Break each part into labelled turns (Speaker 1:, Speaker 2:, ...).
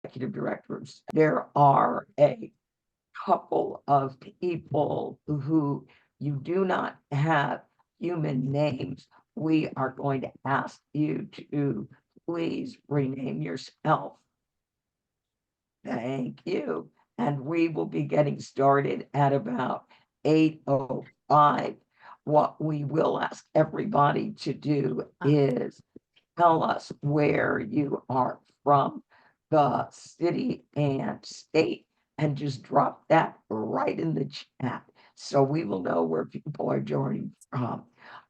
Speaker 1: executive directors. There are a couple of people who you do not have human names. We are going to ask you to please rename yourself. Thank you. And we will be getting started at about 8:05. What we will ask everybody to do is tell us where you are from, the city and state, and just drop that right in the chat so we will know where people are joining from.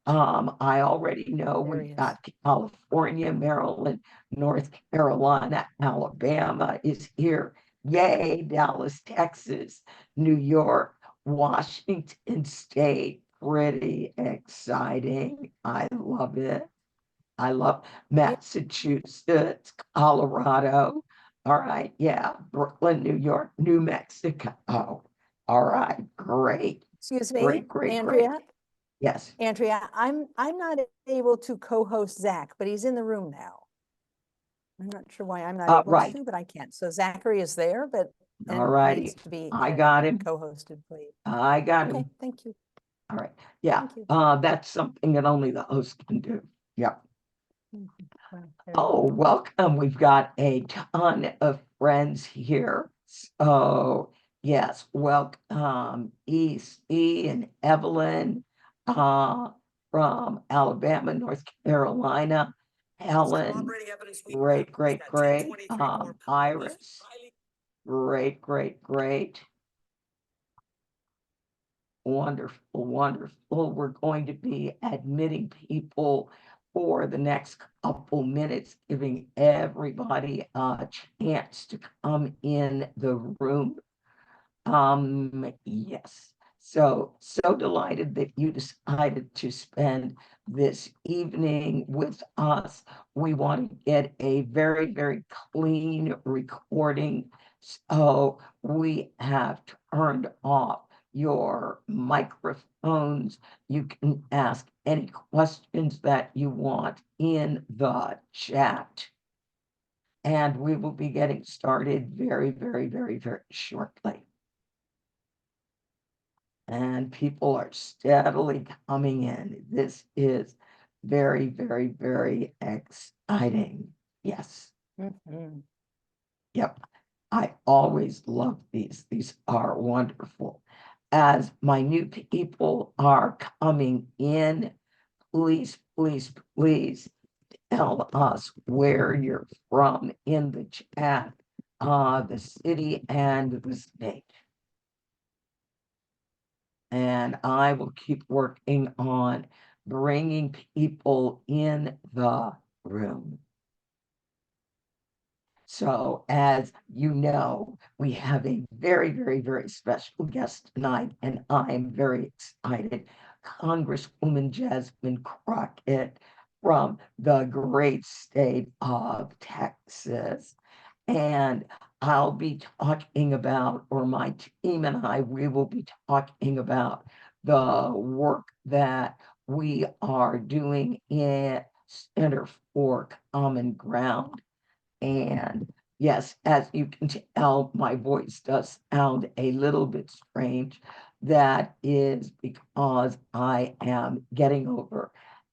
Speaker 1: I already know we've got California, Maryland, North Carolina, Alabama is here. Yay, Dallas, Texas, New York, Washington State. Pretty exciting. I love it. I love Massachusetts, Colorado. All right. Yeah. Brooklyn, New York, New Mexico. Oh, all right. Great.
Speaker 2: Excuse me,
Speaker 1: Great, great,
Speaker 2: Andrea.
Speaker 1: great. Yes.
Speaker 2: Andrea, I'm not able to co-host Zach, but he's in the room now. I'm not sure why I'm not able
Speaker 1: Right.
Speaker 2: to, but I can't. So Zachary is there, but
Speaker 1: All righty.
Speaker 2: needs to be
Speaker 1: I got him.
Speaker 2: co-hosted, please.
Speaker 1: I got
Speaker 2: Okay,
Speaker 1: him.
Speaker 2: thank you.
Speaker 1: All right. Yeah.
Speaker 2: Thank you.
Speaker 1: That's something that only the host can do. Yeah.
Speaker 2: Well,
Speaker 1: Oh, welcome. We've got a ton of friends here. So yes, welcome E.C. and Evelyn from Alabama, North Carolina, Helen, great, great, great. Iris, great, great, great. Wonderful, wonderful. We're going to be admitting people for the next couple minutes, giving everybody a chance to come in the room. Yes. So delighted that you decided to spend this evening with us. We want to get a very, very clean recording. So we have turned off your microphones. You can ask any questions that you want in the chat. And we will be getting started very, very, very, very shortly. And people are steadily coming in. This is very, very, very exciting. Yes. Yep. I always love these. These are wonderful. As my new people are coming in, please, please, please tell us where you're from in the chat, the city and the state. And I will keep working on bringing people in the room. So as you know, we have a very, very, very special guest tonight, and I'm very excited. Congresswoman Jasmine Crockett from the great state of Texas. And I'll be talking about, or my team and I, we will be talking about the work that we are doing in Center for Common Ground. And yes, as you can tell, my voice does sound a little bit strange. That is because I am getting over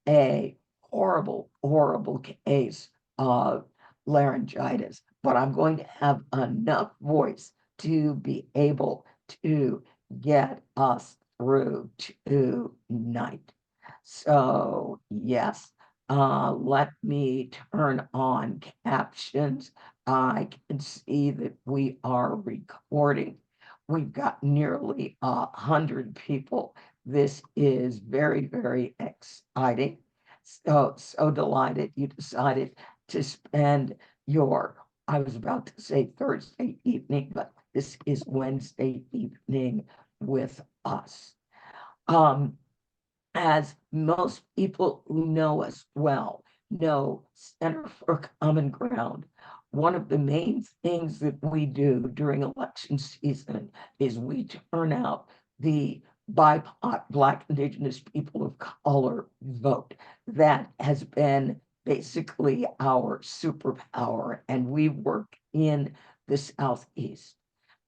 Speaker 1: a horrible, horrible case of laryngitis, but I'm going to have enough voice to be able to get us through tonight. So yes, let me turn on captions. I can see that we are recording. We've got nearly 100 people. This is very, very exciting. So delighted you decided to spend your, I was about to say Thursday evening, but this is Wednesday evening with us. As most people who know us well know, Center for Common Ground, one of the main things that we do during election season is we turn out the BIPOC, Black, Indigenous people of color vote. That has been basically our superpower, and we work in the Southeast.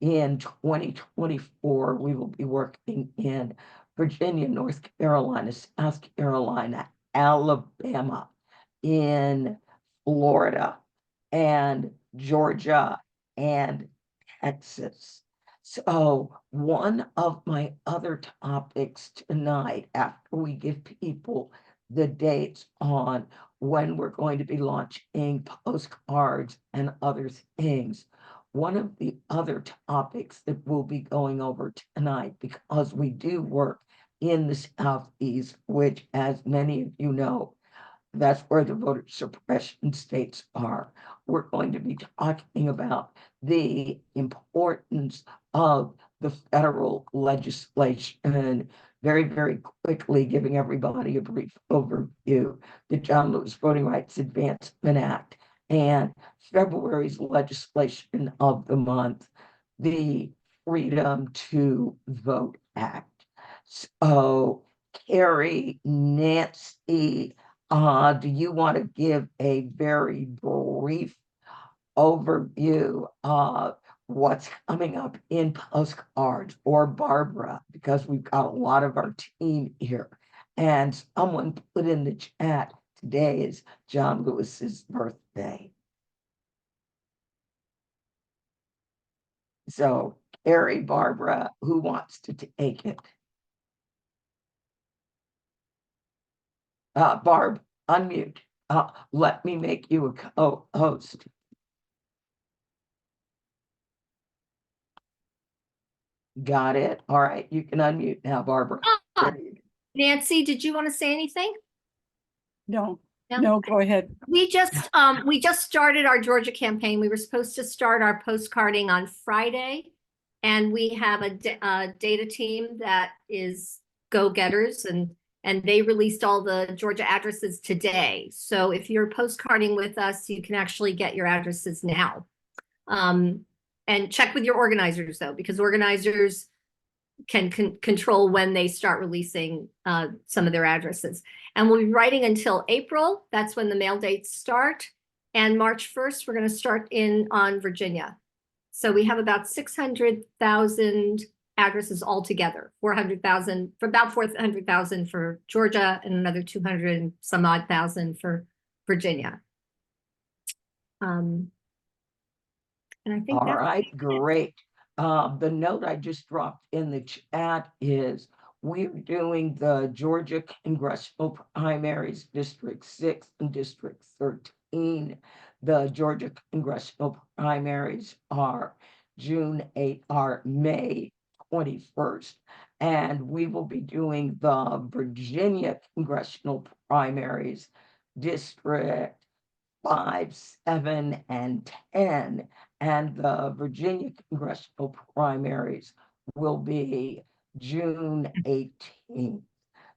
Speaker 1: In 2024, we will be working in Virginia, North Carolina, South Carolina, Alabama, in Florida, and Georgia, and Texas. So one of my other topics tonight, after we give people the dates on when we're going to be launching postcards and other things, one of the other topics that we'll be going over tonight, because we do work in the Southeast, which, as many of you know, that's where the voter suppression states are. We're going to be talking about the importance of the federal legislation, very, very quickly giving everybody a brief overview. The John Lewis Voting Rights Advancement Act and February's legislation of the month, the Freedom to Vote Act. So, Carrie, Nancy, do you want to give a very brief overview of what's coming up in postcards, or Barbara, because we've got a lot of our team here. And someone put in the chat, today is John Lewis's birthday. So Carrie, Barbara, who wants to take it? Barb, unmute. Let me make you a co-host. Got it. All right, you can unmute now, Barbara.
Speaker 3: Nancy, did you want to say anything?
Speaker 2: No,
Speaker 3: No?
Speaker 2: no, go ahead.
Speaker 3: We just started our Georgia campaign. We were supposed to start our postcarding on Friday, and we have a data team that is go-getters, and they released all the Georgia addresses today. So if you're postcarding with us, you can actually get your addresses now. And check with your organizers, though, because organizers can control when they start releasing some of their addresses. And we'll be writing until April. That's when the mail dates start. And March 1st, we're going to start on Virginia. So we have about 600,000 addresses altogether, 400,000, for about 400,000 for Georgia, and another 200 and some odd thousand for Virginia. And I think
Speaker 1: all right, great. The note I just dropped in the chat is we're doing the Georgia congressional primaries, District 6 and District 13. The Georgia congressional primaries are May 21st. And we will be doing the Virginia congressional primaries, District 5, 7, and 10. And the Virginia congressional primaries will be June 18th.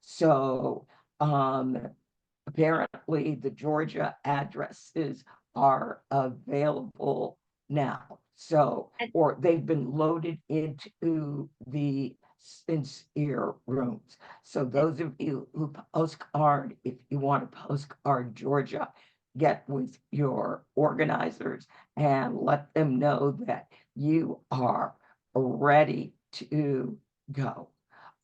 Speaker 1: So apparently the Georgia addresses are available now. So, or they've been loaded into the sincere rooms. So those of you who postcard, if you want to postcard Georgia, get with your organizers and let them know that you are ready to go.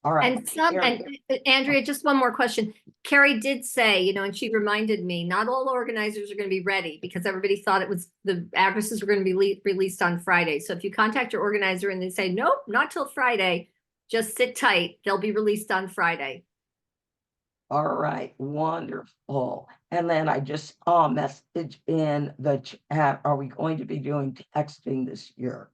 Speaker 1: All right.
Speaker 3: And Andrea, just one more question. Carrie did say, and she reminded me, not all organizers are going to be ready, because everybody thought the addresses were going to be released on Friday. So if you contact your organizer and they say, nope, not till Friday, just sit tight. They'll be released on Friday.
Speaker 1: All right, wonderful. And then I just saw a message in the chat. Are we going to be doing texting this year?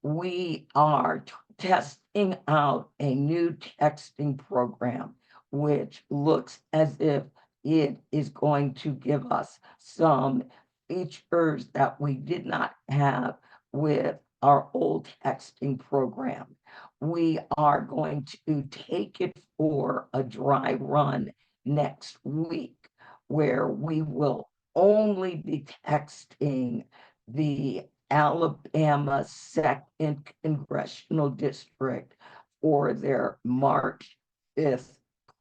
Speaker 1: We are testing out a new texting program, which looks as if it is going to give us some features that we did not have with our old texting program. We are going to take it for a dry run next week, where we will only be texting the Alabama 2nd Congressional District for their March 5th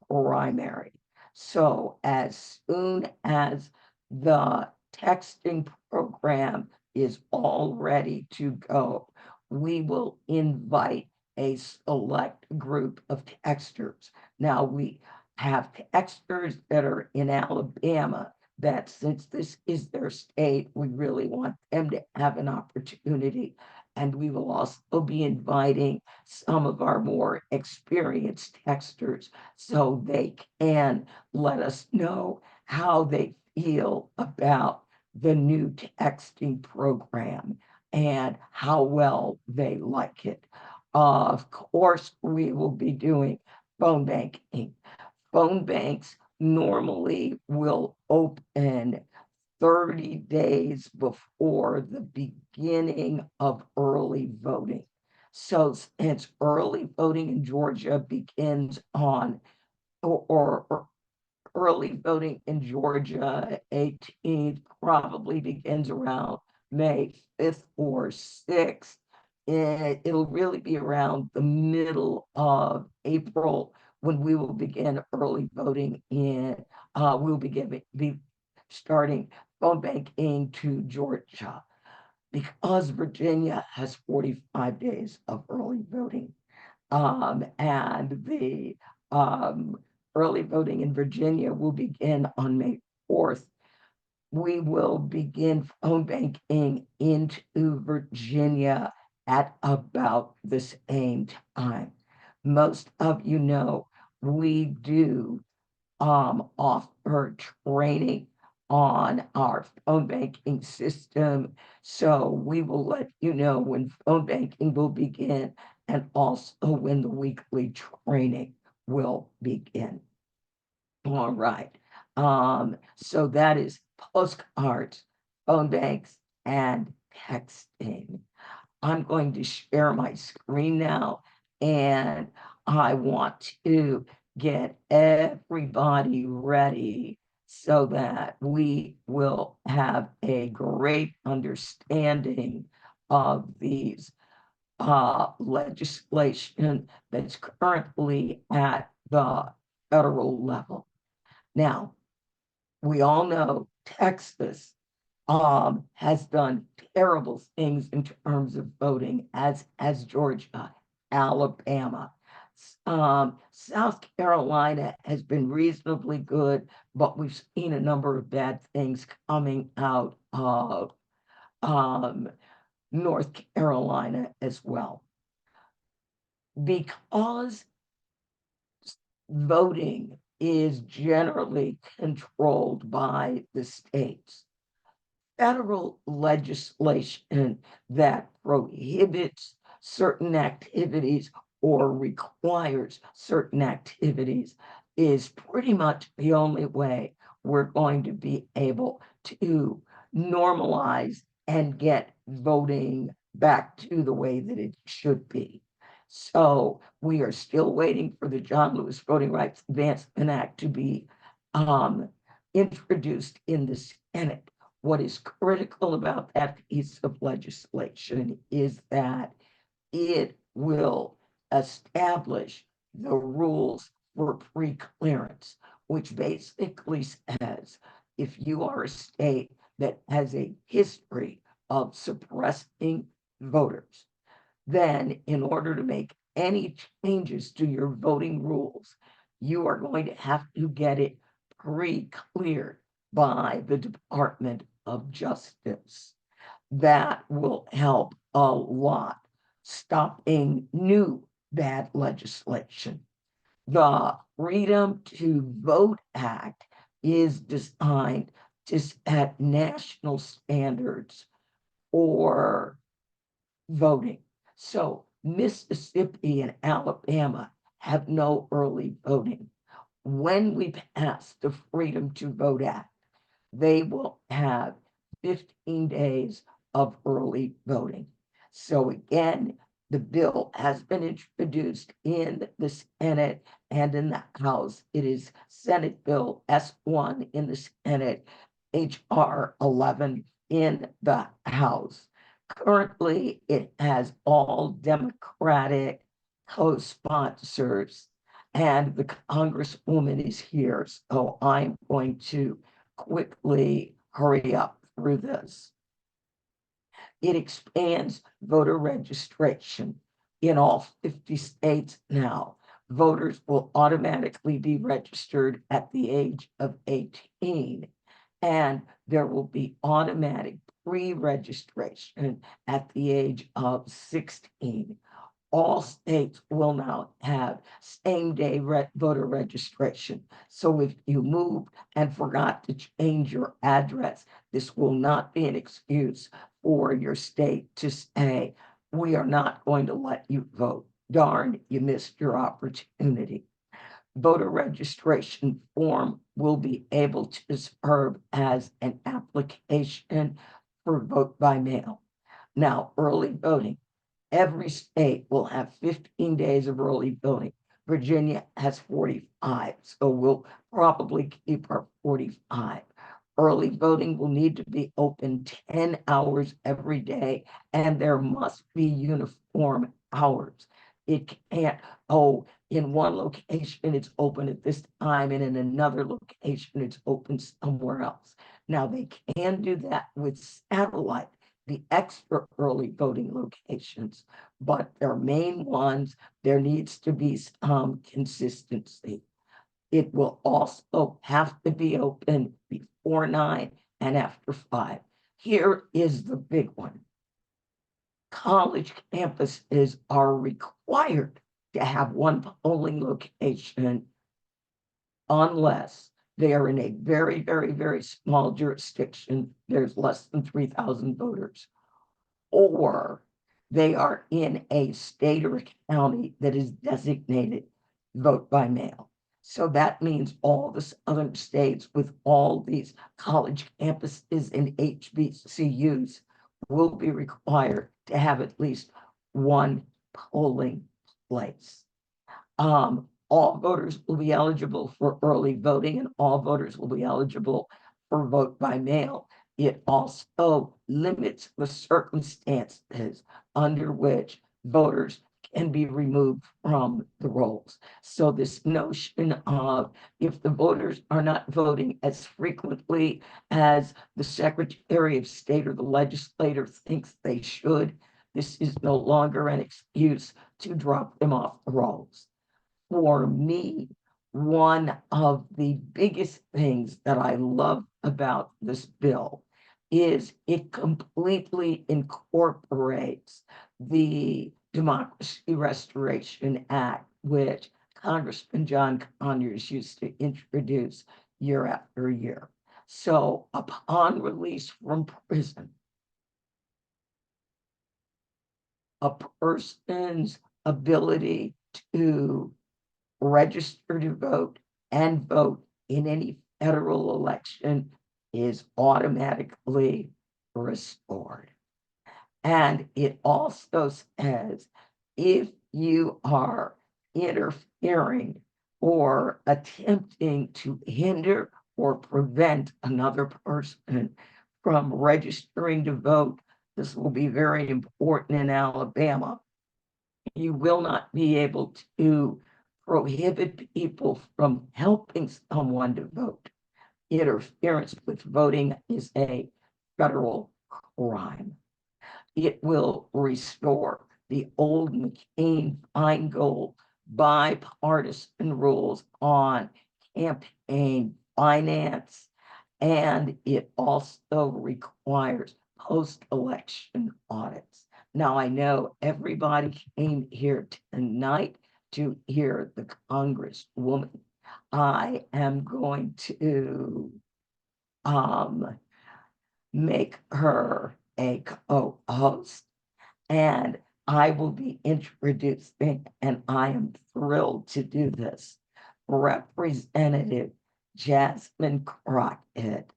Speaker 1: primary. So as soon as the texting program is all ready to go. We will invite a select group of texters. Now, we have texters that are in Alabama that, since this is their state, we really want them to have an opportunity. And we will also be inviting some of our more experienced texters so they can let us know how they feel about the new texting program and how well they like it. Of course, we will be doing phone banking. Phone banks normally will open 30 days before the beginning of early voting. So since early voting in Georgia begins on, or early voting in Georgia 18th probably begins around May 5th or 6th. It'll really be around the middle of April when we will begin early voting we'll be starting phone banking to Georgia, because Virginia has 45 days of early voting. And the early voting in Virginia will begin on May 4th. We will begin phone banking into Virginia at about the same time. Most of you know we do offer training on our phone banking system. So we will let you know when phone banking will begin and also when the weekly training will begin. All right. So that is postcards, phone banks, and texting. I'm going to share my screen now, and I want to get everybody ready so that we will have a great understanding of these legislation that's currently at the federal level. Now, we all know Texas has done terrible things in terms of voting, as Georgia, Alabama. South Carolina has been reasonably good, but we've seen a number of bad things coming out of North Carolina as well. Because voting is generally controlled by the states, federal legislation that prohibits certain activities or requires certain activities is pretty much the only way we're going to be able to normalize and get voting back to the way that it should be. So we are still waiting for the John Lewis Voting Rights Advancement Act to be introduced in the Senate. What is critical about that piece of legislation is that it will establish the rules for pre-clearance, which basically says if you are a state that has a history of suppressing voters, then in order to make any changes to your voting rules, you are going to have to get it pre-cleared by the Department of Justice. That will help a lot stopping new bad legislation. The Freedom to Vote Act is designed to set national standards for voting. So Mississippi and Alabama have no early voting. When we pass the Freedom to Vote Act, they will have 15 days of early voting. So again, the bill has been introduced in the Senate and in the House. It is Senate Bill S1 in the Senate, HR 11 in the House. Currently, it has all Democratic co-sponsors, and the Congresswoman is here. So I'm going to quickly hurry up through this. It expands voter registration in all 50 states now. Voters will automatically be registered at the age of 18, and there will be automatic pre-registration at the age of 16. All states will now have same-day voter registration. So if you moved and forgot to change your address, this will not be an excuse for your state to say, we are not going to let you vote. Darn, you missed your opportunity. Voter registration form will be able to serve as an application for vote by mail. Now, early voting. Every state will have 15 days of early voting. Virginia has 45, so we'll probably keep our 45. Early voting will need to be open 10 hours every day, and there must be uniform hours. It can't, oh, in one location it's open at this time, and in another location it's open somewhere else. Now, they can do that with satellite, the extra early voting locations, but their main ones, there needs to be some consistency. It will also have to be open before 9 and after 5. Here is the big one. College campuses are required to have one polling location unless they are in a very, very, very small jurisdiction. There's less than 3,000 voters, or they are in a state or a county that is designated vote by mail. So that means all the southern states with all these college campuses and HBCUs will be required to have at least one polling place. All voters will be eligible for early voting, and all voters will be eligible for vote by mail. It also limits the circumstances under which voters can be removed from the rolls. So this notion of, if the voters are not voting as frequently as the Secretary of State or the legislator thinks they should, this is no longer an excuse to drop them off the rolls. For me, one of the biggest things that I love about this bill is it completely incorporates the Democracy Restoration Act, which Congressman John Conyers used to introduce year after year. So upon release from prison, a person's ability to register to vote and vote in any federal election is automatically restored. And it also says, if you are interfering or attempting to hinder or prevent another person from registering to vote, this will be very important in Alabama, you will not be able to prohibit people from helping someone to vote. Interference with voting is a federal crime. It will restore the old McCain-Feingold bipartisan rules on campaign finance, and it also requires post-election audits. Now, I know everybody came here tonight to hear the Congresswoman. I am going to make her a co-host, and I will be introducing, and I am thrilled to do this, Representative Jasmine Crockett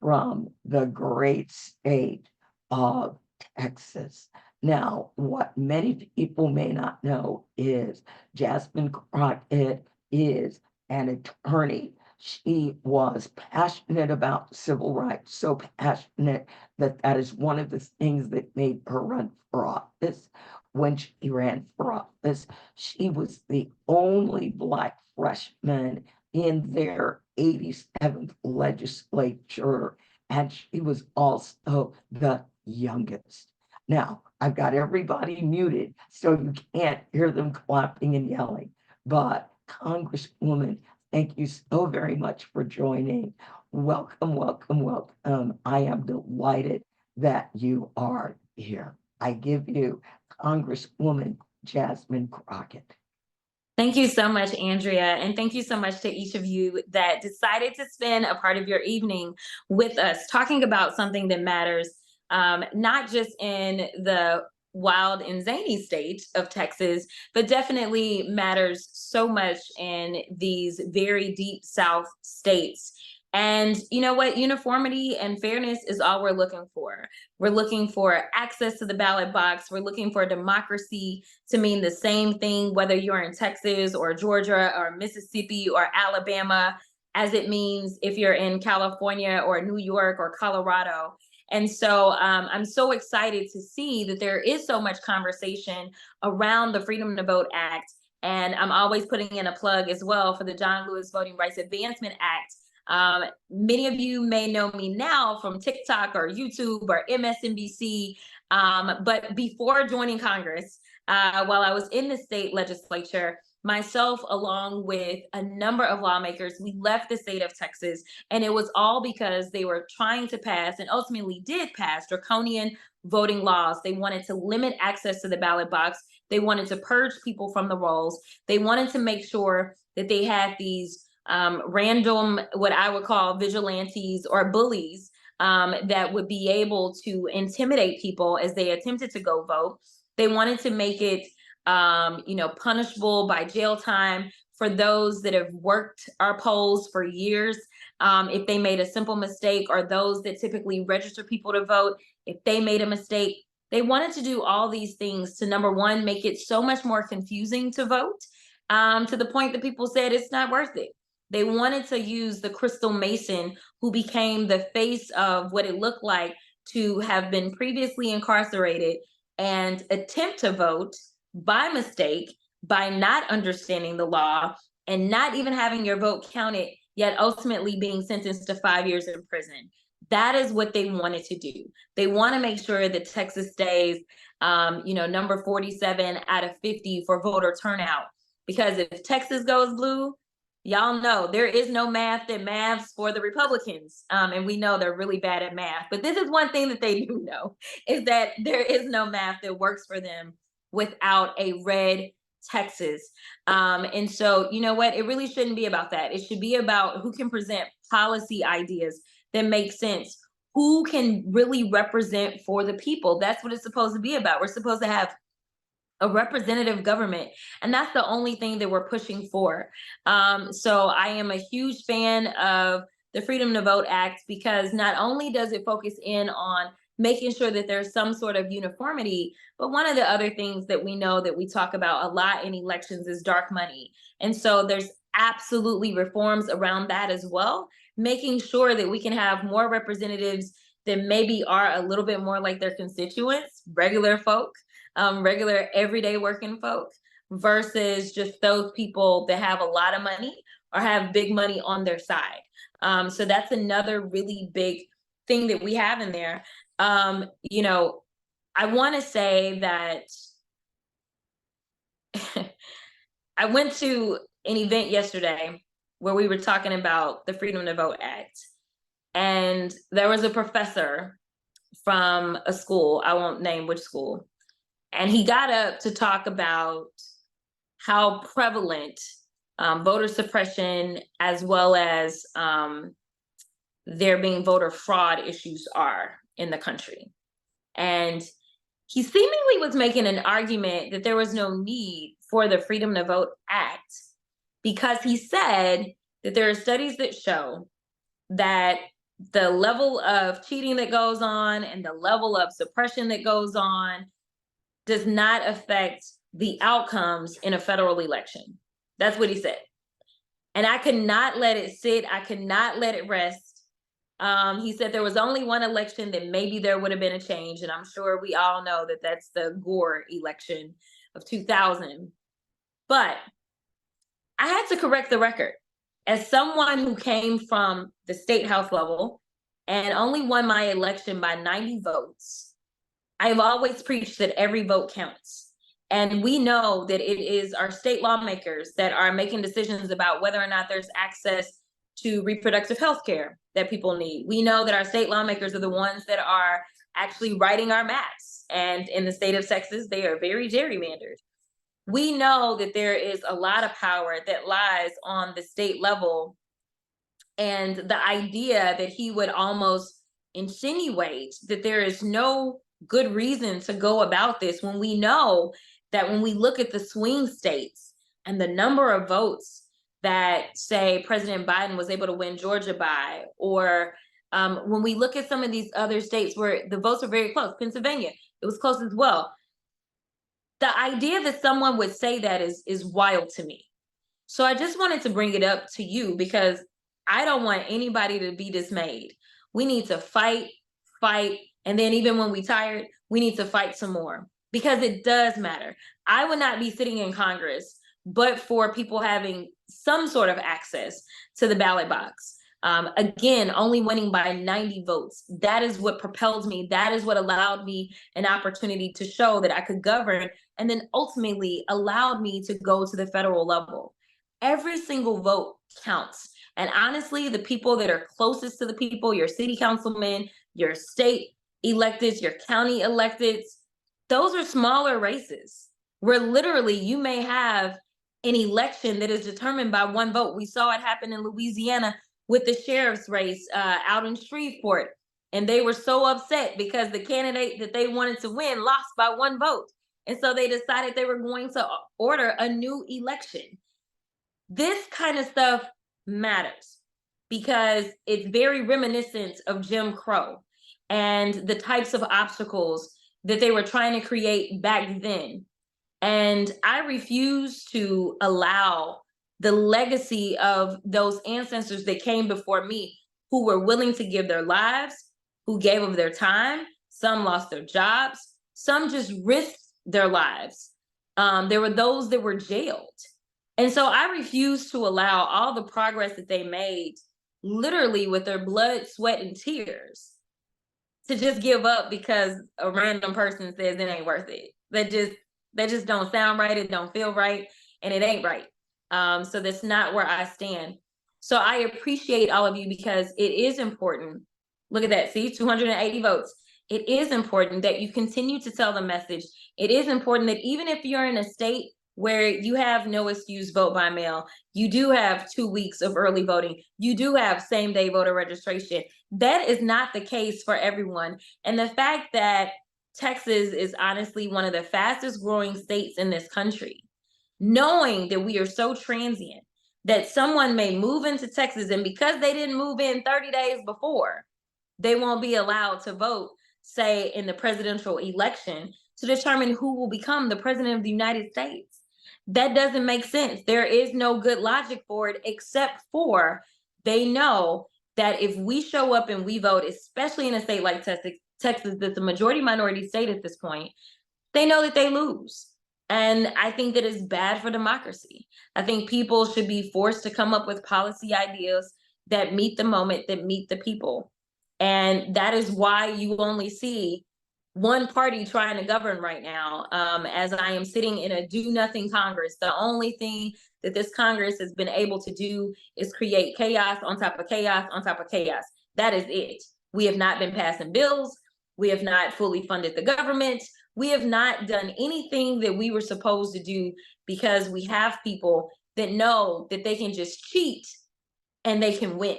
Speaker 1: from the great state of Texas. Now, what many people may not know is Jasmine Crockett is an attorney. She was passionate about civil rights, so passionate that that is one of the things that made her run for office. When she ran for office, she was the only Black freshman in their 87th legislature, and she was also the youngest. Now, I've got everybody muted, so you can't hear them clapping and yelling. But Congresswoman, thank you so very much for joining. Welcome, welcome, welcome. I am delighted that you are here. I give you Congresswoman Jasmine Crockett.
Speaker 4: Thank you so much, Andrea. And thank you so much to each of you that decided to spend a part of your evening with us talking about something that matters, not just in the wild and zany state of Texas, but definitely matters so much in these very deep South states. And you know what? Uniformity and fairness is all we're looking for. We're looking for access to the ballot box. We're looking for democracy to mean the same thing, whether you're in Texas or Georgia or Mississippi or Alabama, as it means if you're in California or New York or Colorado. And so I'm so excited to see that there is so much conversation around the Freedom to Vote Act. And I'm always putting in a plug as well for the John Lewis Voting Rights Advancement Act. Many of you may know me now from TikTok or YouTube or MSNBC, but before joining Congress, while I was in the state legislature, myself, along with a number of lawmakers, we left the state of Texas, and it was all because they were trying to pass and ultimately did pass draconian voting laws. They wanted to limit access to the ballot box. They wanted to purge people from the rolls. They wanted to make sure that they had these random, what I would call vigilantes or bullies that would be able to intimidate people as they attempted to go vote. They wanted to make it, punishable by jail time for those that have worked our polls for years. If they made a simple mistake, or those that typically register people to vote, if they made a mistake. They wanted to do all these things to, number one, make it so much more confusing to vote, to the point that people said it's not worth it. They wanted to use the Crystal Mason, who became the face of what it looked like to have been previously incarcerated, and attempt to vote by mistake, by not understanding the law and not even having your vote counted, yet ultimately being sentenced to 5 years in prison. That is what they wanted to do. They want to make sure that Texas stays, number 47 out of 50 for voter turnout. Because if Texas goes blue, y'all know there is no math that maths for the Republicans. And we know they're really bad at math. But this is one thing that they do know, is that there is no math that works for them without a red Texas. And so, you know what? It really shouldn't be about that. It should be about who can present policy ideas that make sense, who can really represent for the people. That's what it's supposed to be about. We're supposed to have a representative government, and that's the only thing that we're pushing for. So I am a huge fan of the Freedom to Vote Act, because not only does it focus in on making sure that there's some sort of uniformity, but one of the other things that we know that we talk about a lot in elections is dark money. And so there's absolutely reforms around that as well, making sure that we can have more representatives that maybe are a little bit more like their constituents, regular folk, regular everyday working folk, versus just those people that have a lot of money or have big money on their side. So that's another really big thing that we have in there. I want to say that I went to an event yesterday where we were talking about the Freedom to Vote Act, and there was a professor from a school, I won't name which school, and he got up to talk about how prevalent voter suppression, as well as there being voter fraud issues are in the country. And he seemingly was making an argument that there was no need for the Freedom to Vote Act, because he said that there are studies that show that the level of cheating that goes on and the level of suppression that goes on does not affect the outcomes in a federal election. That's what he said. And I could not let it sit. I could not let it rest. He said there was only one election that maybe there would have been a change. And I'm sure we all know that that's the Gore election of 2000. But I had to correct the record. As someone who came from the state house level and only won my election by 90 votes, I've always preached that every vote counts. And we know that it is our state lawmakers that are making decisions about whether or not there's access to reproductive health care that people need. We know that our state lawmakers are the ones that are actually writing our maps. And in the state of Texas, they are very gerrymandered. We know that there is a lot of power that lies on the state level. And the idea that he would almost insinuate that there is no good reason to go about this, when we know that when we look at the swing states and the number of votes that, say, President Biden was able to win Georgia by, or when we look at some of these other states where the votes are very close, Pennsylvania, it was close as well. The idea that someone would say that is wild to me. So I just wanted to bring it up to you because I don't want anybody to be dismayed. We need to fight, and then even when we're tired, we need to fight some more because it does matter. I would not be sitting in Congress but for people having some sort of access to the ballot box. Again, only winning by 90 votes. That is what propelled me. That is what allowed me an opportunity to show that I could govern, and then ultimately allowed me to go to the federal level. Every single vote counts. And honestly, the people that are closest to the people, your city councilmen, your state electeds, your county electeds, those are smaller races where literally you may have an election that is determined by one vote. We saw it happen in Louisiana with the sheriff's race out in Shreveport. And they were so upset because the candidate that they wanted to win lost by one vote. And so they decided they were going to order a new election. This kind of stuff matters because it's very reminiscent of Jim Crow and the types of obstacles that they were trying to create back then. And I refuse to allow the legacy of those ancestors that came before me, who were willing to give their lives, who gave of their time. Some lost their jobs. Some just risked their lives. There were those that were jailed. And so I refuse to allow all the progress that they made, literally with their blood, sweat, and tears, to just give up because a random person says it ain't worth it. That just don't sound right. It don't feel right, and it ain't right. So that's not where I stand. So I appreciate all of you because it is important. Look at that. See, 280 votes. It is important that you continue to tell the message. It is important that even if you're in a state where you have no excuse vote by mail, you do have 2 weeks of early voting, you do have same-day voter registration. That is not the case for everyone. And the fact that Texas is honestly one of the fastest growing states in this country, knowing that we are so transient, that someone may move into Texas and because they didn't move in 30 days before, they won't be allowed to vote, say, in the presidential election to determine who will become the president of the United States. That doesn't make sense. There is no good logic for it, except for they know that if we show up and we vote, especially in a state like Texas, that's a majority minority state at this point, they know that they lose. And I think that is bad for democracy. I think people should be forced to come up with policy ideas that meet the moment, that meet the people. And that is why you only see one party trying to govern right now. As I am sitting in a do-nothing Congress, the only thing that this Congress has been able to do is create chaos on top of chaos on top of chaos. That is it. We have not been passing bills. We have not fully funded the government. We have not done anything that we were supposed to do because we have people that know that they can just cheat and they can win.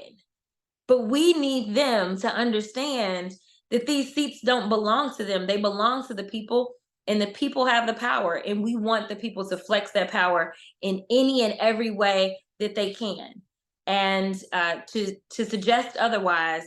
Speaker 4: But we need them to understand that these seats don't belong to them. They belong to the people, and the people have the power. And we want the people to flex that power in any and every way that they can. And to suggest otherwise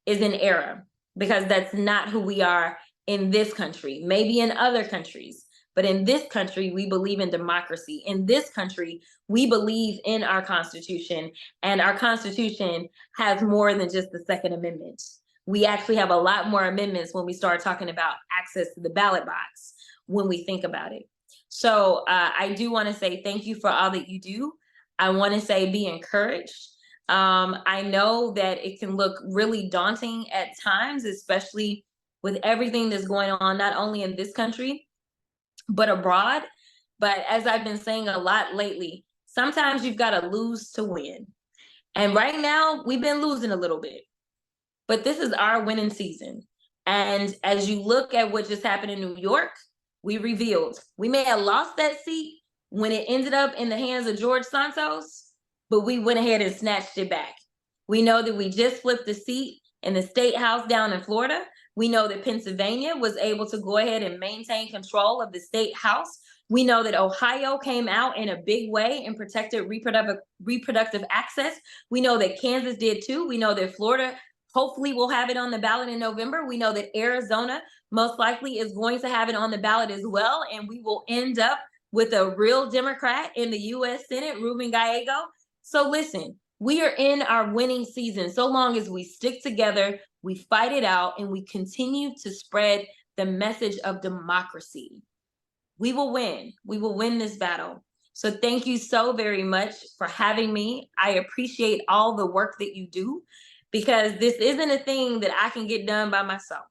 Speaker 4: is an error, because that's not who we are in this country. Maybe in other countries, but in this country, we believe in democracy. In this country, we believe in our Constitution, and our Constitution has more than just the Second Amendment. We actually have a lot more amendments when we start talking about access to the ballot box, when we think about it. So I do want to say thank you for all that you do. I want to say be encouraged. I know that it can look really daunting at times, especially with everything that's going on, not only in this country, but abroad. But as I've been saying a lot lately, sometimes you've got to lose to win. And right now, we've been losing a little bit. But this is our winning season. And as you look at what just happened in New York, we revealed we may have lost that seat when it ended up in the hands of George Santos, but we went ahead and snatched it back. We know that we just flipped the seat in the state house down in Florida. We know that Pennsylvania was able to go ahead and maintain control of the state house. We know that Ohio came out in a big way and protected reproductive access. We know that Kansas did too. We know that Florida hopefully will have it on the ballot in November. We know that Arizona most likely is going to have it on the ballot as well. And we will end up with a real Democrat in the U.S. Senate, Ruben Gallego. So listen, we are in our winning season so long as we stick together, we fight it out, and we continue to spread the message of democracy. We will win. We will win this battle. So thank you so very much for having me. I appreciate all the work that you do, because this isn't a thing that I can get done by myself.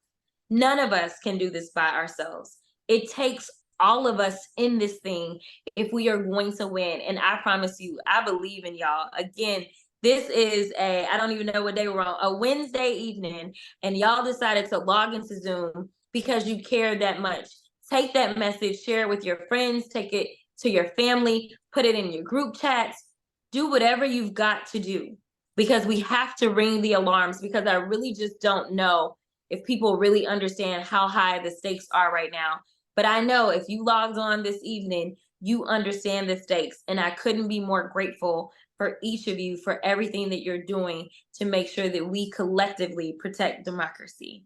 Speaker 4: None of us can do this by ourselves. It takes all of us in this thing if we are going to win. And I promise you, I believe in y'all. Again, this is I don't even know what day we're on, a Wednesday evening, and y'all decided to log into Zoom because you care that much. Take that message, share it with your friends, take it to your family, put it in your group chats, do whatever you've got to do, because we have to ring the alarms, because I really just don't know if people really understand how high the stakes are right now. But I know if you logged on this evening, you understand the stakes, and I couldn't be more grateful for each of you for everything that you're doing to make sure that we collectively protect democracy.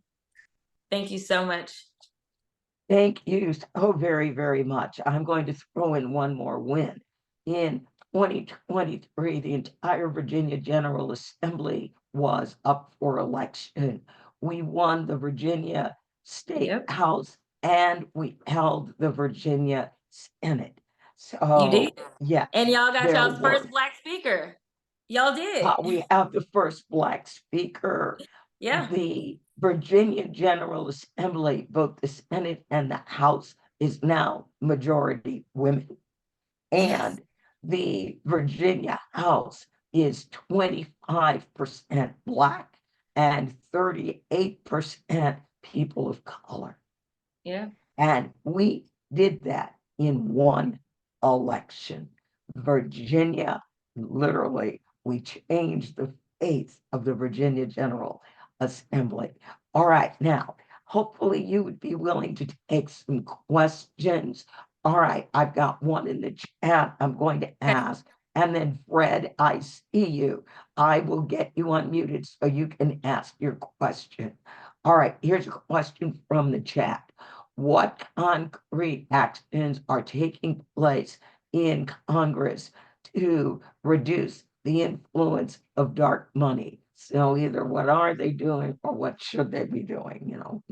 Speaker 4: Thank you so much.
Speaker 1: Thank you so very, very much. I'm going to throw in one more win. In 2023, the entire Virginia General Assembly was up for election. We won the Virginia State House, and we held the Virginia Senate. So
Speaker 4: you did,
Speaker 1: yeah,
Speaker 4: and y'all got y'all's first Black speaker. Y'all did.
Speaker 1: We have the first Black speaker.
Speaker 4: Yeah.
Speaker 1: The Virginia General Assembly, both the Senate and the House, is now majority women. And the Virginia House is 25% Black and 38% people of color.
Speaker 4: Yeah.
Speaker 1: And we did that in one election. Virginia, literally, we changed the face of the Virginia General Assembly. All right, now, hopefully you would be willing to take some questions. All right, I've got one in the chat I'm going to ask. And then Fred, I see you. I will get you unmuted so you can ask your question. All right, here's a question from the chat. What concrete actions are taking place in Congress to reduce the influence of dark money? So either what are they doing or what should they be doing, you know?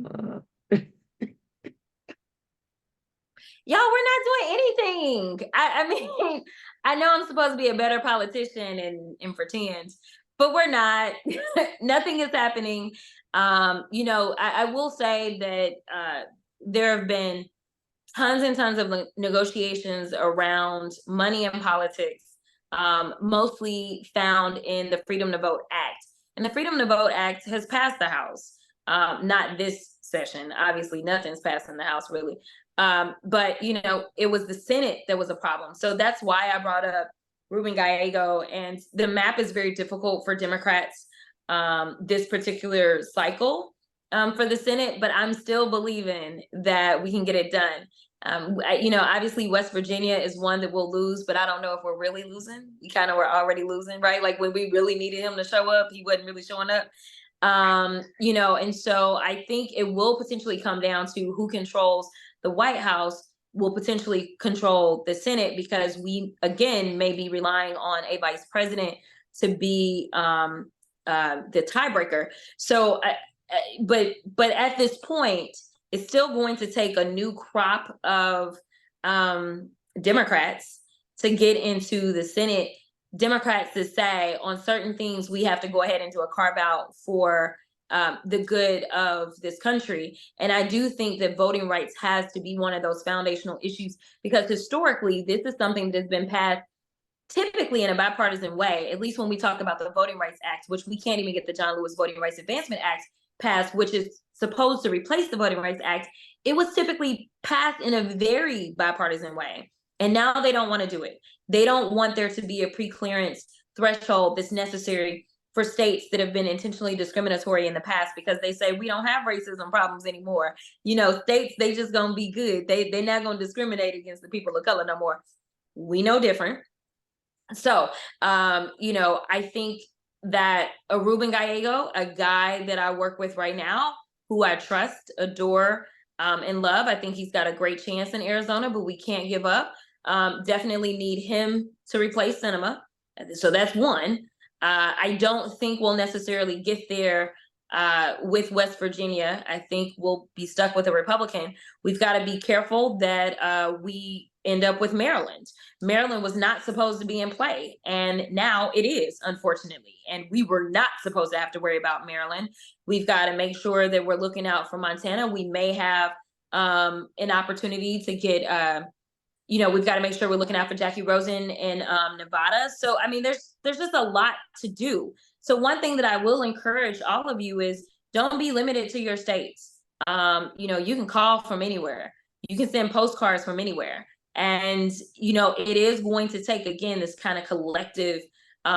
Speaker 4: Y'all, we're not doing anything. I mean, I know I'm supposed to be a better politician and pretend, but we're not. Nothing is happening. You know, I will say that there have been tons and tons of negotiations around money and politics, mostly found in the Freedom to Vote Act. And the Freedom to Vote Act has passed the House, not this session. Obviously, nothing's passed in the House, really. But, you know, it was the Senate that was a problem. So that's why I brought up Ruben Gallego. And the map is very difficult for Democrats this particular cycle for the Senate, but I'm still believing that we can get it done. You know, obviously West Virginia is one that we'll lose, but I don't know if we're really losing. We kind of were already losing, right? Like when we really needed him to show up, he wasn't really showing up. You know, and so I think it will potentially come down to who controls the White House will potentially control the Senate, because we, again, may be relying on a vice president to be the tiebreaker. So, but at this point, it's still going to take a new crop of Democrats to get into the Senate. Democrats to say on certain things we have to go ahead and do a carve out for the good of this country. And I do think that voting rights has to be one of those foundational issues, because historically, this is something that's been passed typically in a bipartisan way, at least when we talk about the Voting Rights Act, which we can't even get the John Lewis Voting Rights Advancement Act passed, which is supposed to replace the Voting Rights Act. It was typically passed in a very bipartisan way. And now they don't want to do it. They don't want there to be a pre-clearance threshold that's necessary for states that have been intentionally discriminatory in the past, because they say we don't have racism problems anymore. You know, states, they just gonna be good. They're not gonna discriminate against the people of color no more. We know different. So, you know, I think that a Ruben Gallego, a guy that I work with right now, who I trust, adore, and love, I think he's got a great chance in Arizona, but we can't give up. Definitely need him to replace Cinema. So that's one. I don't think we'll necessarily get there with West Virginia. I think we'll be stuck with a Republican. We've got to be careful that we end up with Maryland. Maryland was not supposed to be in play, and now it is, unfortunately. And we were not supposed to have to worry about Maryland. We've got to make sure that we're looking out for Montana. We may have an opportunity to get, you know, we've got to make sure we're looking out for Jackie Rosen in Nevada. So, I mean, there's just a lot to do. So one thing that I will encourage all of you is don't be limited to your states. You know, you can call from anywhere. You can send postcards from anywhere. And, you know, it is going to take, again, this kind of collective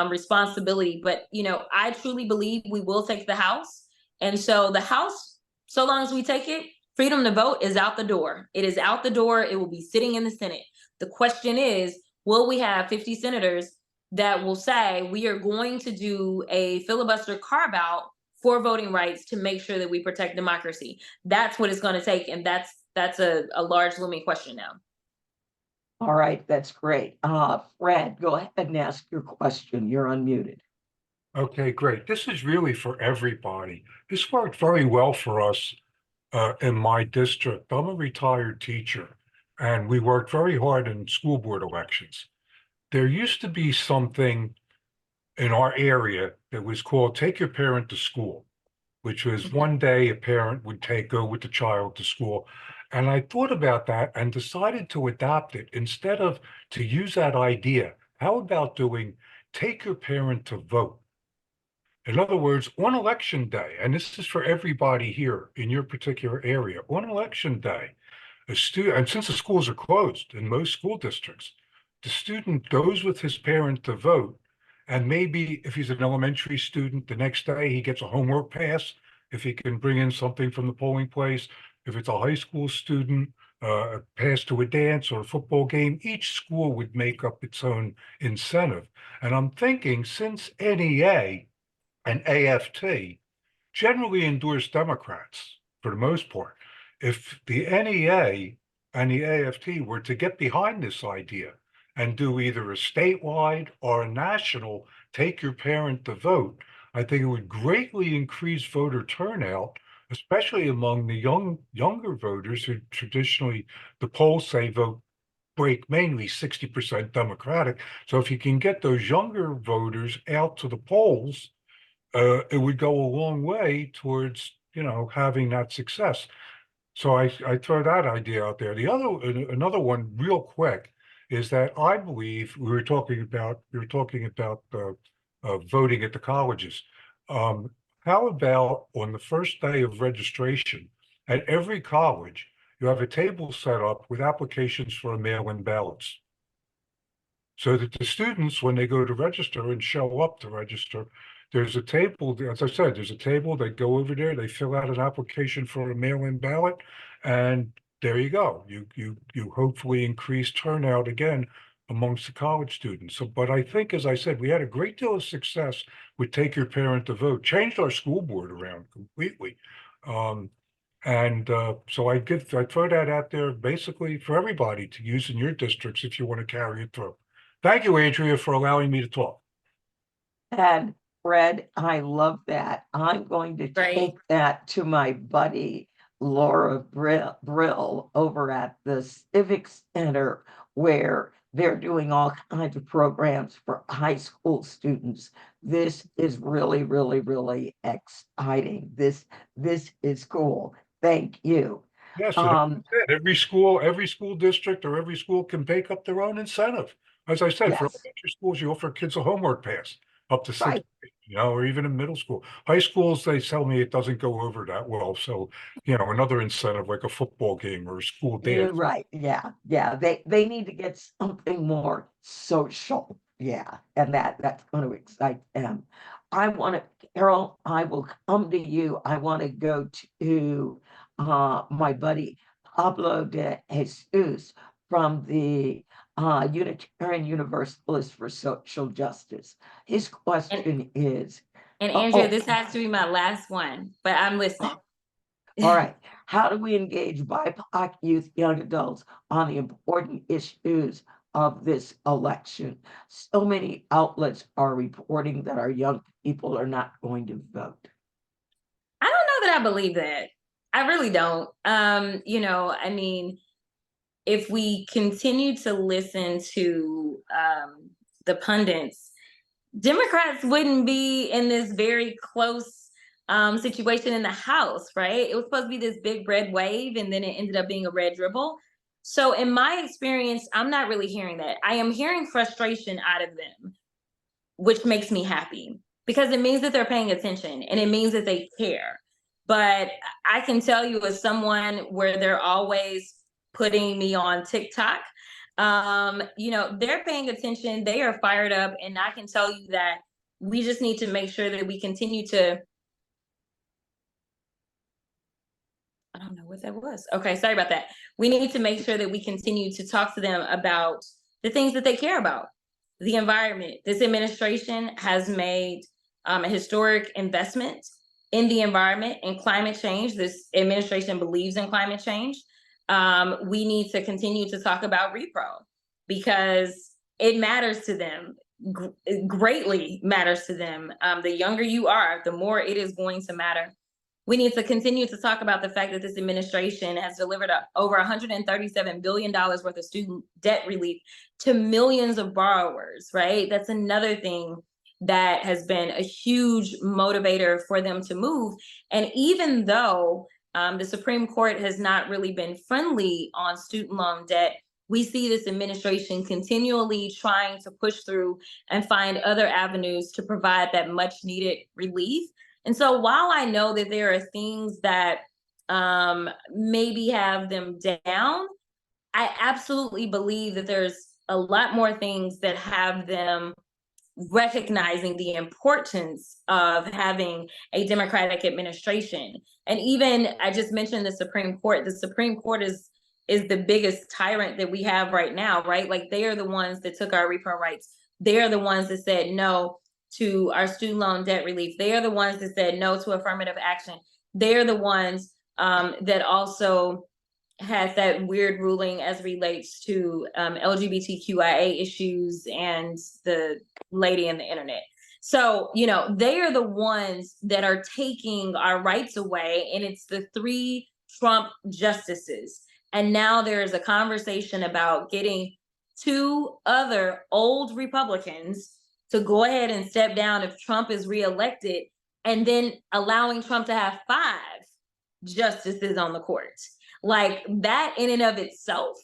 Speaker 4: responsibility. But, you know, I truly believe we will take the House. And so the House, so long as we take it, freedom to vote is out the door. It is out the door. It will be sitting in the Senate. The question is, will we have 50 senators that will say we are going to do a filibuster carve out for voting rights to make sure that we protect democracy? That's what it's going to take. And that's a large looming question now.
Speaker 1: All right, that's great. Fred, go ahead and ask your question. You're unmuted.
Speaker 5: Okay, great. This is really for everybody. This worked very well for us in my district. I'm a retired teacher, and we worked very hard in school board elections. There used to be something in our area that was called Take Your Parent to School, which was one day a parent would go with the child to school. And I thought about that and decided to adopt it. Instead of to use that idea, how about doing Take Your Parent to Vote? In other words, on election day, and this is for everybody here in your particular area, on election day, a student, and since the schools are closed in most school districts, the student goes with his parent to vote. And maybe if he's an elementary student, the next day he gets a homework pass if he can bring in something from the polling place. If it's a high school student, a pass to a dance or a football game, each school would make up its own incentive. And I'm thinking, since NEA and AFT generally endorse Democrats for the most part, if the NEA and the AFT were to get behind this idea and do either a statewide or a national Take Your Parent to Vote, I think it would greatly increase voter turnout, especially among the younger voters who traditionally, the polls say, vote break mainly 60% Democratic. So if you can get those younger voters out to the polls, it would go a long way towards, you know, having that success. So I throw that idea out there. Another one real quick is that I believe we were talking about voting at the colleges. How about on the first day of registration at every college, you have a table set up with applications for mail-in ballots, so that the students, when they go to register and show up to register, there's a table, as I said, there's a table, they go over there, they fill out an application for a mail-in ballot, and there you go. You hopefully increase turnout again amongst the college students. So, but I think, as I said, we had a great deal of success with Take Your Parent to Vote, changed our school board around completely. So I throw that out there basically for everybody to use in your districts if you want to carry it through. Thank you, Andrea, for allowing me to talk.
Speaker 1: And Fred, I love that. I'm going to take that to my buddy Laura Brill over at the Civic Center, where They're doing all kinds of programs for high school students. This is really, really, really exciting. This is cool. Thank you.
Speaker 5: Yes, and as I said, every school district or every school can make up their own incentive. As I said, for
Speaker 1: Yes,
Speaker 5: elementary schools, you offer kids a homework pass up to six,
Speaker 1: right.
Speaker 5: or even in middle school. High schools, they tell me it doesn't go over that well. So, another incentive like a football game or a school
Speaker 1: You're
Speaker 5: dance.
Speaker 1: right. Yeah, yeah. They need to get something more social. Yeah, and that's going to excite them. Carol, I will come to you. I want to go to my buddy Pablo de Jesus from the Unitarian Universalist for Social Justice. His question is,
Speaker 4: And
Speaker 1: oh,
Speaker 4: Andrea, this has to be my last one, but I'm listening.
Speaker 1: all right. How do we engage BIPOC youth, young adults on the important issues of this election? So many outlets are reporting that our young people are not going to vote.
Speaker 4: I don't know that I believe that. I really don't. I mean, if we continue to listen to the pundits, Democrats wouldn't be in this very close situation in the House, right? It was supposed to be this big red wave, and then it ended up being a red dribble. So in my experience, I'm not really hearing that. I am hearing frustration out of them, which makes me happy because it means that they're paying attention and it means that they care. But I can tell you, as someone where they're always putting me on TikTok, they're paying attention, they are fired up, and I can tell you that we just need to make sure that we continue to, I don't know what that was. Okay, sorry about that. We need to make sure that we continue to talk to them about the things that they care about. The environment. This administration has made a historic investment in the environment and climate change. This administration believes in climate change. We need to continue to talk about repro because it matters to them, greatly matters to them. The younger you are, the more it is going to matter. We need to continue to talk about the fact that this administration has delivered over $137 billion worth of student debt relief to millions of borrowers, right? That's another thing that has been a huge motivator for them to move. And even though the Supreme Court has not really been friendly on student loan debt, we see this administration continually trying to push through and find other avenues to provide that much needed relief. And so while I know that there are things that maybe have them down, I absolutely believe that there's a lot more things that have them recognizing the importance of having a Democratic administration. And even, I just mentioned the Supreme Court. The Supreme Court is the biggest tyrant that we have right now, right? Like, they are the ones that took our repro rights. They are the ones that said no to our student loan debt relief. They are the ones that said no to affirmative action. They're the ones that also has that weird ruling as relates to LGBTQIA issues and the lady in the internet. So, they are the ones that are taking our rights away, and it's the 3 Trump justices. And now there's a conversation about getting 2 other old Republicans to go ahead and step down if Trump is reelected, and then allowing Trump to have 5 justices on the court. Like, that in and of itself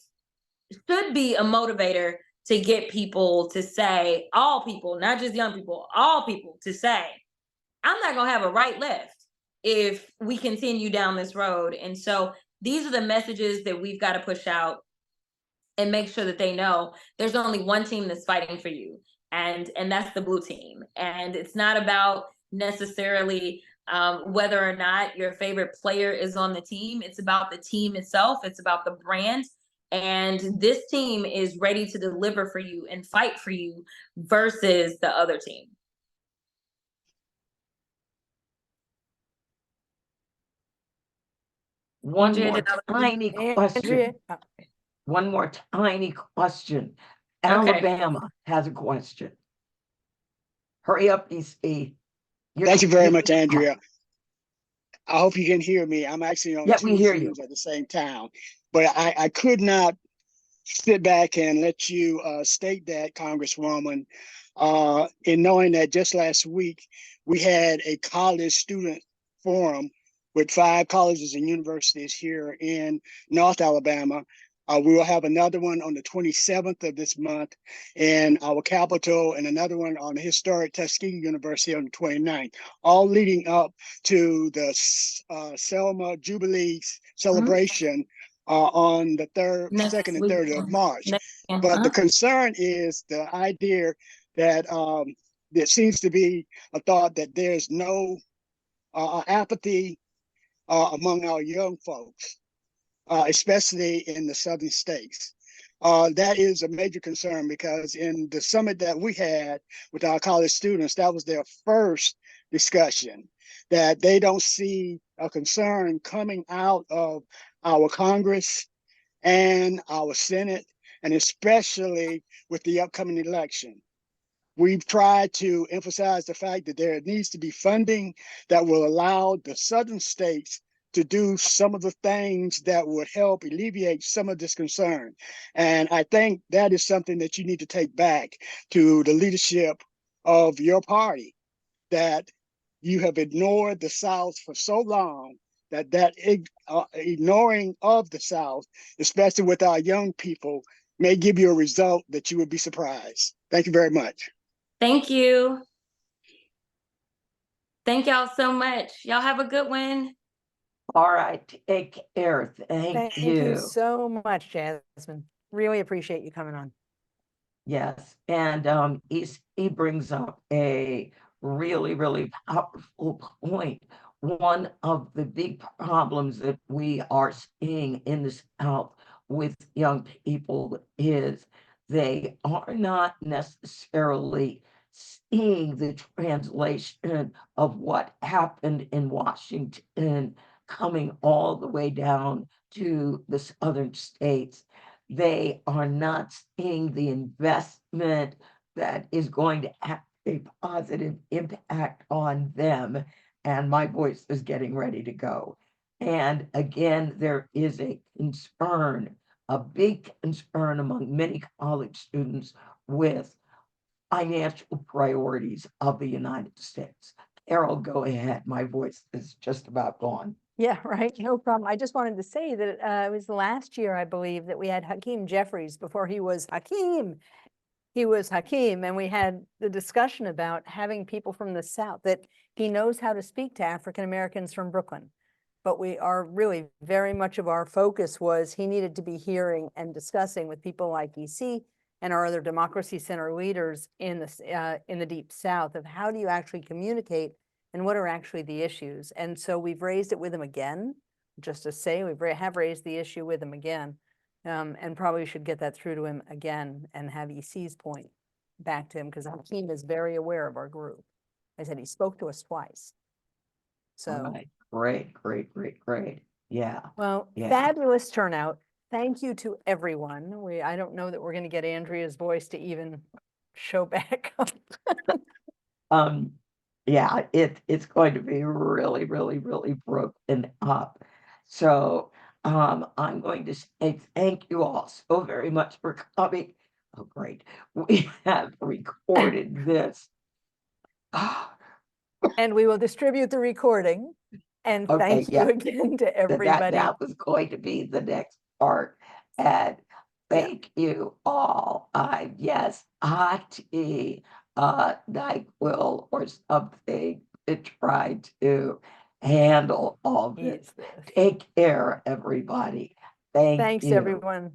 Speaker 4: should be a motivator to get people to say, all people, not just young people, all people to say, I'm not going to have a right left if we continue down this road. And so these are the messages that we've got to push out and make sure that they know there's only one team that's fighting for you. And that's the blue team. And it's not about necessarily whether or not your favorite player is on the team. It's about the team itself. It's about the brand. And this team is ready to deliver for you and fight for you versus the other team.
Speaker 1: One
Speaker 4: Andrea,
Speaker 1: more tiny question. One more tiny question. Alabama has a question. Hurry up, DC.
Speaker 6: Thank you very much, Andrea. I hope you can hear me. I'm actually on
Speaker 1: Yeah,
Speaker 6: 2
Speaker 1: we hear you.
Speaker 6: Zooms at the same time, but I could not sit back and let you state that, Congresswoman, in knowing that just last week we had a college student forum with 5 colleges and universities here in North Alabama. We will have another one on the 27th of this month in our capital, and another one on the historic Tuskegee University on the 29th, all leading up to the Selma Jubilee celebration on the second and third of March. But the concern is the idea that there seems to be a thought that there's no apathy among our young folks, especially in the southern states. That is a major concern, because in the summit that we had with our college students, that was their first discussion, that they don't see a concern coming out of our Congress and our Senate, and especially with the upcoming election. We've tried to emphasize the fact that there needs to be funding that will allow the southern states to do some of the things that would help alleviate some of this concern. And I think that is something that you need to take back to the leadership of your party, that you have ignored the South for so long, that ignoring of the South, especially with our young people, may give you a result that you would be surprised. Thank you very much.
Speaker 4: Thank you. Thank y'all so much. Y'all have a good one.
Speaker 1: All right, take care. Thank
Speaker 2: Thank you
Speaker 1: you.
Speaker 2: so much, Jasmine. Really appreciate you coming on.
Speaker 1: Yes, and he brings up a really, really powerful point. One of the big problems that we are seeing in the South with young people is they are not necessarily seeing the translation of what happened in Washington coming all the way down to the southern states. They are not seeing the investment that is going to have a positive impact on them. And my voice is getting ready to go. And again, there is a concern, a big concern among many college students with financial priorities of the United States. Carol, go ahead. My voice is just about gone.
Speaker 2: Yeah, right. No problem. I just wanted to say that it was last year, I believe, that we had Hakeem Jeffries before he was Hakeem. He was Hakeem, and we had the discussion about having people from the South, that he knows how to speak to African Americans from Brooklyn. But we are really very much of our focus was he needed to be hearing and discussing with people like EC and our other Democracy Center leaders in the Deep South of how do you actually communicate and what are actually the issues. And so we've raised it with him again, just to say we have raised the issue with him again, and probably should get that through to him again and have EC's point back to him, because Hakeem is very aware of our group. I said he spoke to us twice. So
Speaker 1: All right. Great. Yeah.
Speaker 2: well,
Speaker 1: Yeah.
Speaker 2: fabulous turnout. Thank you to everyone. I don't know that we're going to get Andrea's voice to even show back up.
Speaker 1: Yeah, it's going to be really, really, really broken up. So I'm going to say thank you all so very much for coming. Oh, great. We have recorded this.
Speaker 2: And we will distribute the recording. And
Speaker 1: Okay,
Speaker 2: thank
Speaker 1: yeah.
Speaker 2: you again to everybody.
Speaker 1: That was going to be the next part. And thank you all. Yes, Ati, NyQuil or something to try to handle all this.
Speaker 2: Yes.
Speaker 1: Take care, everybody. Thanks,
Speaker 2: Thanks, everyone.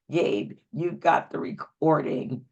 Speaker 1: Gabe, you got the recording.